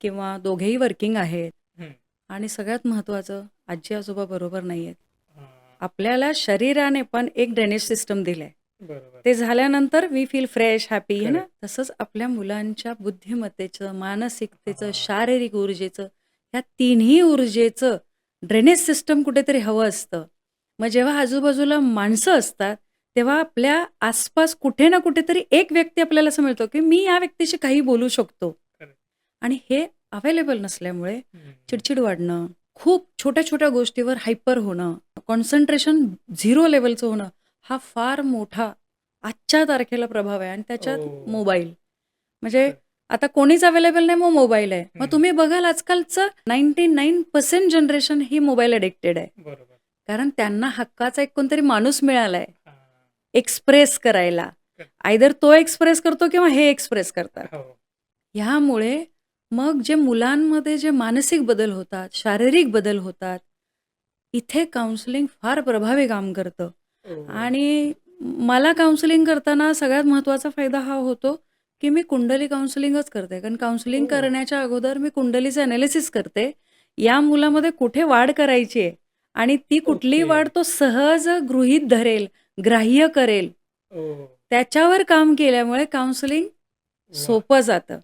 किंवा दोघेही वर्किंग आहेत हं. आणि सगळ्यात महत्त्वाचं आजी आजोबा बरोबर नाही आहेत. हां. आपल्याला शरीराने पण एक ड्रेनेज सिस्टम दिलंय. बरोबर. ते झाल्यानंतर वी फील फ्रेश, हॅपी है ना? करेक्ट. तसंच आपल्या मुलांच्या बुद्धिमत्तेचं, मानसिकतेचं, हां. शारीरिक ऊर्जेचं, ह्या तिन्ही ऊर्जेचं ड्रेनेज सिस्टम कुठेतरी हवं असतं. मग जेव्हा आजूबाजूला माणसं असतात, तेव्हा आपल्या आसपास कुठे ना कुठेतरी एक व्यक्ती आपल्याला असं मिळतो, की मी या व्यक्तीशी काही बोलू शकतो. करेक्ट. आणि हे अवेलेबल नसल्यामुळे हं. चिडचिड वाढणं, खूप छोट्या-छोट्या गोष्टीवर हायपर होणं, कॉन्सन्ट्रेशन 0 लेव्हलचं होणं, हा फार मोठा आजच्या तारखेला प्रभाव आहे आणि त्याच्यात ओह! मोबाईल. म्हणजे खरं. आता कोणीच अवेलेबल नाही, मग मोबाईल आहे. मग हं. तुम्ही बघाल आजकालचं 99% जनरेशन ही मोबाईल ॲडिक्टेड आहे. बरोबर. कारण त्यांना हक्काचा एक कोणतरी माणूस मिळालाय, हां. एक्सप्रेस करायला. करेक्ट. आयदर तो एक्सप्रेस करतो किंवा हे एक्सप्रेस करतात. हो. ह्यामुळे मग जे मुलांमध्ये जे मानसिक बदल होतात, शारीरिक बदल होतात, इथे काउन्सिलिंग फार प्रभावी काम करतं. ओह! आणि मला काउन्सिलिंग करताना सगळ्यात महत्त्वाचा फायदा हा होतो, की मी कुंडली काउन्सिलिंगच करते. कारण काउन्सिलिंग ओह! करण्याच्या अगोदर मी कुंडलीचं एनालिसिस करते. या मुलामध्ये कुठे वाढ करायची आहे आणि ती कुठली ओके. वाढ तो सहज गृहीत धरेल, ग्राह्य करेल, ओह! त्याच्यावर काम केल्यामुळे काउन्सिलिंग वाह! सोपं जातं.